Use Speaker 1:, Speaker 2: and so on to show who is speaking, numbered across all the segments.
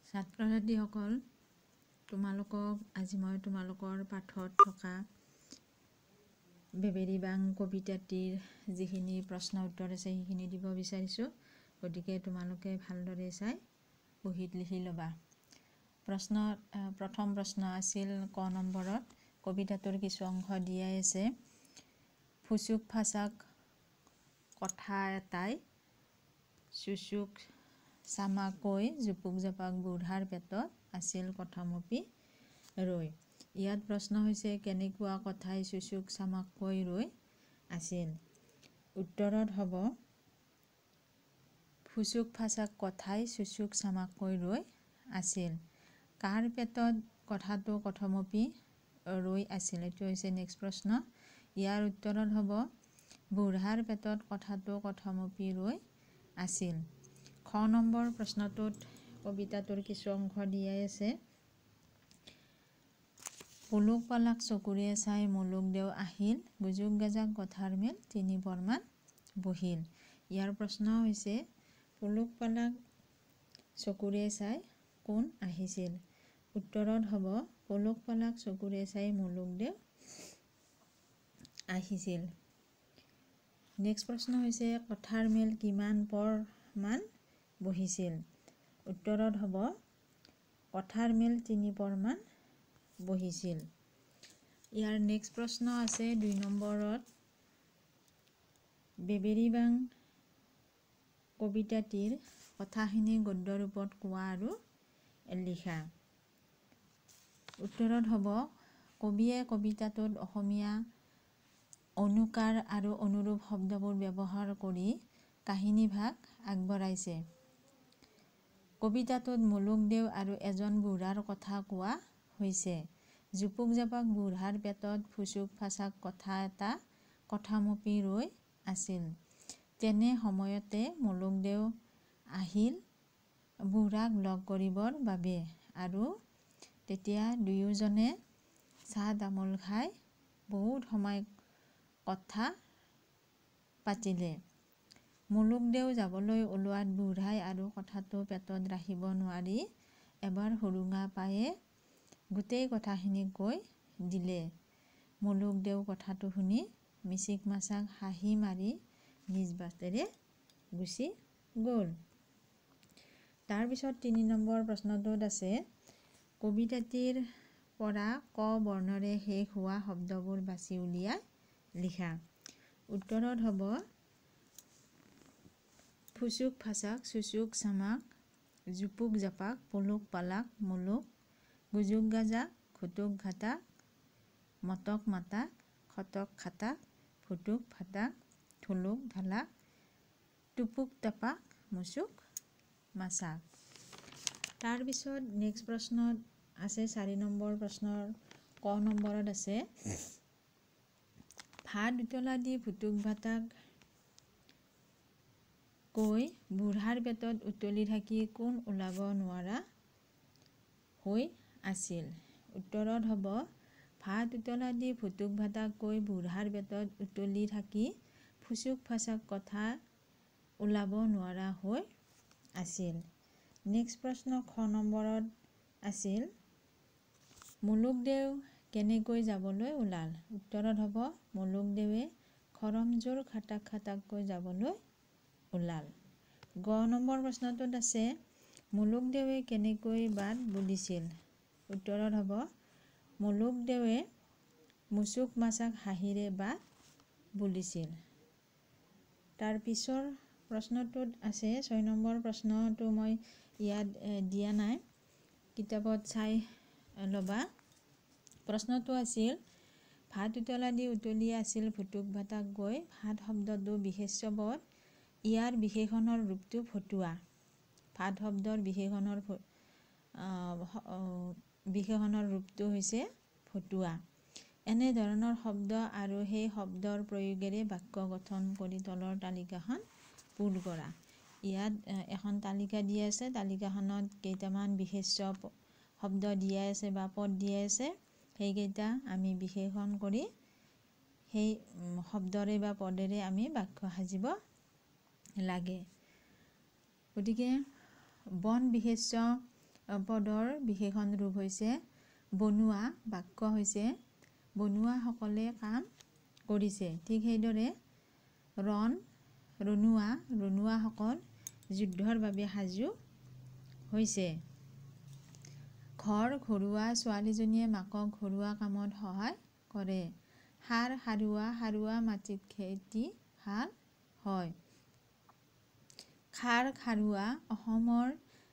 Speaker 1: ছাত্ৰ ছাত্ৰীসকল, তোমালোকক আজি মই তোমালোকৰ পাঠত থকা বেবেৰী বাং কবিতাটিৰ যিখিনি প্ৰশ্ন উত্তৰ আছে সেইখিনি দিব বিচাৰিছোঁ। গতিকে তোমালোকে ভালদৰে চাই বহীত লিখি ল'বা। প্ৰথম প্ৰশ্ন আছিল ক নম্বৰত। কবিতাটোৰ কিছু অংশ দিয়াই আছে। ফুচুক ফাচাক কথা এটাই চুচুক চামাকৈ জুপুক জাপাক বুঢ়াৰ পেটত আছিল কথামপি ৰৈ। ইয়াত প্ৰশ্ন হৈছে কেনেকুৱা কথাই চুচুক চামাকৈ ৰৈ আছিল। উত্তৰত হ'ব ফুচুক ফাচাক কথাই চুচুক চামাকৈ ৰৈ আছিল। কাৰ পেটত কথাটো কথমপি ৰৈ আছিল, এইটো হৈছে নেক্সট প্ৰশ্ন। ইয়াৰ উত্তৰত হ'ব বুঢ়াৰ পেটত কথাটো কথমপি ৰৈ আছিল। খ নম্বৰ প্ৰশ্নটোত কবিতাটোৰ কিছু অংশ দিয়াই আছে। পুলুক পালাক চকুৰে চাই মুলুক দেও আহিল, গুজুক গাজাক কথাৰ মেল তিনি পৰমান বহিল। ইয়াৰ প্ৰশ্ন হৈছে পুলুক পালাক চকুৰে চাই কোন আহিছিল। উত্তৰত হ'ব পুলুক পালাক চকুৰে চাই মুলুক দেও আহিছিল। নেক্সট প্ৰশ্ন হৈছে কথাৰ মেল কিমান পৰমান বহিছিল। উত্তৰত হ'ব কথাৰ মেল তিনি পৰমান বহিছিল। ইয়াৰ নেক্সট প্ৰশ্ন আছে ২ নম্বৰত। বেবেৰী বাং কবিতাটিৰ কথাখিনি গদ্য ৰূপত কোৱা আৰু লিখা। উত্তৰত হ'ব কবিয়ে কবিতাটোত অসমীয়া অনুকাৰ আৰু অনুৰূপ শব্দবোৰ ব্যৱহাৰ কৰি কাহিনী ভাগ আগবঢ়াইছে। কবিতাটোত মুলুক দেও আৰু এজন বুঢ়াৰ কথা কোৱা হৈছে। জুপুক জাপাক বুঢ়াৰ পেটত ফুচুক ফাচাক কথা এটা কথামপি ৰৈ আছিল। তেনে সময়তে মুলুক দেও আহিল বুঢ়াক লগ কৰিবৰ বাবে আৰু তেতিয়া দুয়োজনে চাহ তামোল খাই বহুত সময় কথা পাতিলে। মুলুক দেও যাবলৈ ওলোৱাত বুঢ়াই আৰু কথাটো পেটত ৰাখিব নোৱাৰি এবাৰ হুৰুঙা পায়ে গোটেই কথাখিনি কৈ দিলে। মুলুক দেও কথাটো শুনি মিচিক মাচাক হাঁহি মাৰি নিজ বাটেৰে গুচি গ'ল। তাৰপিছত ৩ নম্বৰ প্ৰশ্নটোত আছে কবিতাটিৰ পৰা ক বৰ্ণৰে শেষ হোৱা শব্দবোৰ বাছি উলিয়াই লিখা। উত্তৰত হ'ব ফুচুক ফাচাক চুচুক চামাক জুপুক জাপাক পুলুক পালাক মুলুক গুজুক গাজাক ঘুটুক ঘাটাক মটক মাতাক খটক খাটাক ফুটুক ফাটাক থুলুক ঢালাক টুপুক টাপাক মুচুক মাচাক। তাৰপিছত নেক্সট প্ৰশ্নত আছে ৪ নম্বৰ প্ৰশ্নৰ ক নম্বৰত আছে ভাত উতলা দি ফুটুক ভাটাক কৈ বুঢ়াৰ পেটত উতলি থাকি কোন ওলাব নোৱাৰা হৈ আছিল। উত্তৰত হ'ব ভাত উতলা দি ফুটুক ভাটাক কৈ বুঢ়াৰ পেটত উতলি থাকি ফুচুক ফাচাক কথা ওলাব নোৱাৰা হৈ আছিল। নেক্সট প্ৰশ্ন খ নম্বৰত আছিল মুলুক দেও কেনেকৈ যাবলৈ ওলাল। উত্তৰত হ'ব মুলুক দেৱে খৰমজোৰ খাটাক খাটাককৈ যাবলৈ ওলাল। গ নম্বৰ প্ৰশ্নটোত আছে মুলুক দেৱে কেনেকৈ বাট বুলিছিল। উত্তৰত হ'ব মুলুক দেৱে মুচুক মাচাক হাঁহিৰে বাট বুলিছিল। তাৰ পিছৰ প্ৰশ্নটোত আছে ৬ নম্বৰ প্ৰশ্নটো মই ইয়াত দিয়া নাই, কিতাপত চাই ল'বা। প্ৰশ্নটো আছিল ভাত উতলা দি উতলি আছিল ফুটুক ভাটাক গৈ ভাত শব্দটো বিশেষ্য পদ, ইয়াৰ বিশেষণৰ ৰূপটো ফটুৱা। ভাত শব্দৰ বিশেষণৰ ৰূপটো হৈছে ফটুৱা। এনেধৰণৰ শব্দ আৰু সেই শব্দৰ প্ৰয়োগেৰে বাক্য গঠন কৰি তলৰ তালিকাখন পূৰ কৰা। ইয়াত এখন তালিকা দিয়া আছে। তালিকাখনত কেইটামান বিশেষ্য শব্দ দিয়া আছে বা পদ দিয়া আছে। সেইকেইটা আমি বিশেষণ কৰি সেই শব্দৰে বা পদেৰে আমি বাক্য সাজিব লাগে। গতিকে বন বিশেষ্য পদৰ বিশেষণ ৰূপ হৈছে বনুৱা, বাক্য হৈছে বনুৱাসকলে কাম কৰিছে। ঠিক সেইদৰে ৰণুৱাসকল যুদ্ধৰ বাবে সাজু হৈছে। ঘৰুৱা, ছোৱালীজনীয়ে মাকক ঘৰুৱা কামত সহায় কৰে। সাৰুৱা মাটিত খেতি ভাল হয়। খাৰুৱা, অসমৰ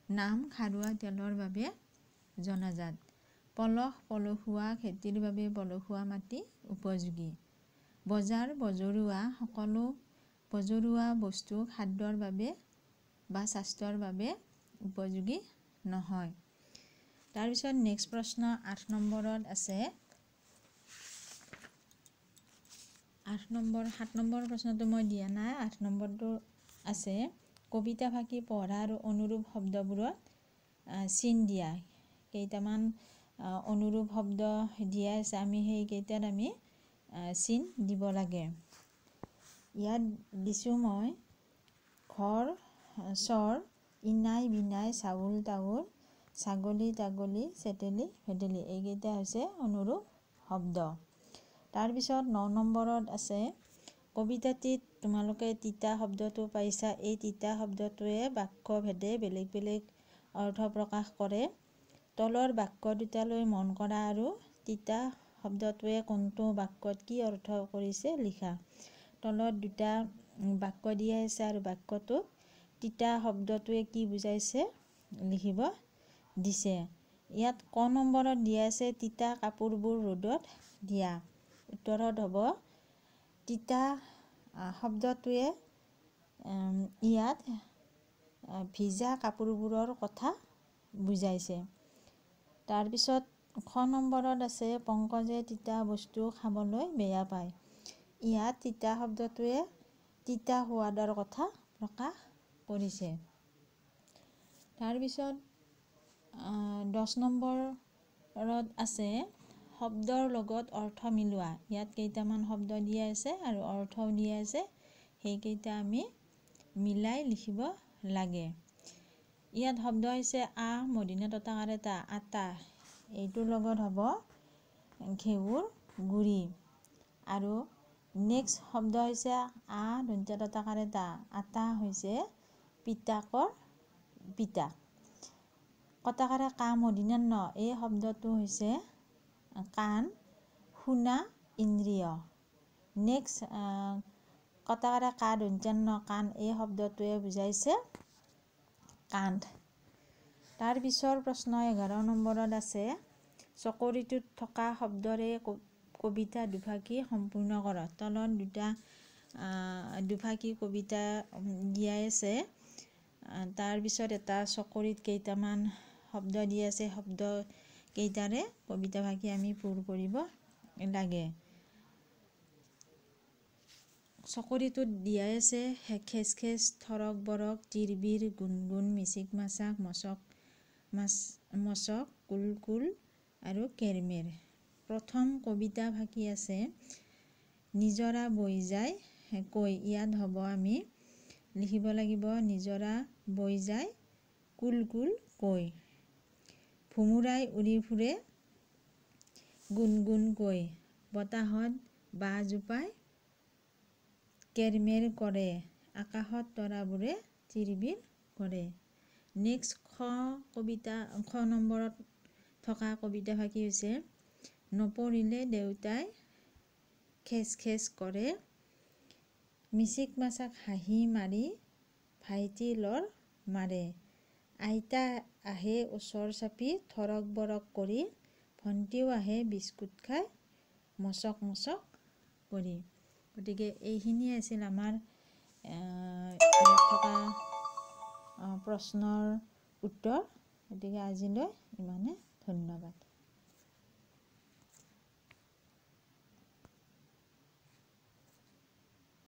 Speaker 1: নাম খাৰুৱা তেলৰ বাবে জনাজাত। পলসুৱা, খেতিৰ বাবে পলসুৱা মাটি উপযোগী। বজৰুৱা, সকলো বজৰুৱা বস্তু খাদ্যৰ বাবে বা স্বাস্থ্যৰ বাবে উপযোগী নহয়। তাৰপিছত নেক্সট প্ৰশ্ন 8 নম্বৰত আছে। 7 নম্বৰ প্ৰশ্নটো মই দিয়া নাই। 8 নম্বৰটো আছে কবিতা ফাঁকি পঢ়া আৰু অনুৰূপ শব্দবোৰত চিন দিয়া। কেইটামান অনুৰূপ শব্দ দিয়া আছে, আমি সেইকেইটাত আমি চিন দিব লাগে। ইয়াত দিছোঁ মই ঘৰ, চৰ, ইনাই বিনাই, চাউল তাউল, ছাগলী তাগলী, চেতেলী ভেটেলী, এইকেইটা হৈছে অনুৰূপ শব্দ। তাৰপিছত 9 নম্বৰত আছে কবিতাটিত তোমালোকে তিতা শব্দটো পাইছা। এই তিতা শব্দটোৱে বাক্য ভেদে বেলেগ বেলেগ অৰ্থ প্ৰকাশ কৰে। তলৰ বাক্য দুটালৈ মন কৰা আৰু তিতা শব্দটোৱে কোনটো বাক্যত কি অৰ্থ কৰিছে লিখা। তলত দুটা বাক্য দিয়া আছে আৰু বাক্যটোত তিতা শব্দটোৱে কি বুজাইছে লিখিব দিছে। ইয়াত ক নম্বৰত দিয়া আছে তিতা কাপোৰবোৰ ৰ'দত দিয়া। উত্তৰত হ'ব তিতা শব্দটোৱে ইয়াত ভিজা কাপোৰবোৰৰ কথা বুজাইছে। তাৰপিছত খ নম্বৰত আছে পংকজে তিতা বস্তু খাবলৈ বেয়া পায়। ইয়াত তিতা শব্দটোৱে তিতা সোৱাদৰ কথা প্ৰকাশ কৰিছে। তাৰপিছত 10 নম্বৰত আছে শব্দৰ লগত অৰ্থ মিলোৱা। ইয়াত কেইটামান শব্দ দিয়া আছে আৰু অৰ্থও দিয়া আছে, সেইকেইটা আমি মিলাই লিখিব লাগে। ইয়াত শব্দ হৈছে মদিনা ততাকাৰ এটা আটা, এইটোৰ লগত হ'ব ঘেঁহুৰ গুড়ি। আৰু নেক্সট শব্দ হৈছে দন্ত্য ততাকাৰ এটা আটা হৈছে পিতাকৰ পিতা। কটাকাৰে মদিনাৰ ন, এই শব্দটো হৈছে কাণ, শুনা ইন্দ্ৰিয়। নেক্সট কটাকাৰে দন্ত্যান ন কাণ, এই শব্দটোৱে বুজাইছে কান্ধ। তাৰ পিছৰ প্ৰশ্ন 11 নম্বৰত আছে চকৰিটোত থকা শব্দৰে কবিতা দুফাকি সম্পূৰ্ণ কৰা। তলত দুফাকি কবিতা দিয়াই আছে। তাৰপিছত এটা চকৰিত কেইটামান শব্দ দিয়া আছে, শব্দ কেইটাৰে কবিতা ফাঁকি আমি পূৰ কৰিব লাগে। চকৰিটোত দিয়াই আছে খেচ খেচ, থৰক বৰক, তিৰবিৰ, গুণগুণ, মিচিক মাচাক, মচক, কুলকুল আৰু কেৰমেৰ। প্ৰথম কবিতা ফাঁকি আছে নিজৰা বৈ যায় কৈ। ইয়াত হ'ব আমি লিখিব লাগিব নিজৰা বৈ যায় কুলকুল কৈ। ভোমোৰাই উৰি ফুৰে গুণগুণ কৈ, বতাহত বাঁহ জোপাই কেৰমেৰ কৰে, আকাশত তৰাবোৰে তিৰবিৰ কৰে। নেক্সট খ নম্বৰত থকা কবিতা ফাঁকি হৈছে নপৰিলে দেউতাই খেচ খেচ কৰে, মিচিক মাছাক হাঁহি মাৰি ভাইটি লৰ মাৰে, আইতা আহে ওচৰ চাপি থৰক বৰক কৰি, ভণ্টিও আহে বিস্কুট খাই মচক মচক কৰি। গতিকে এইখিনিয়ে আছিল আমাৰ ইয়াত থকা প্ৰশ্নৰ উত্তৰ। গতিকে আজিলৈ ইমানে, ধন্যবাদ।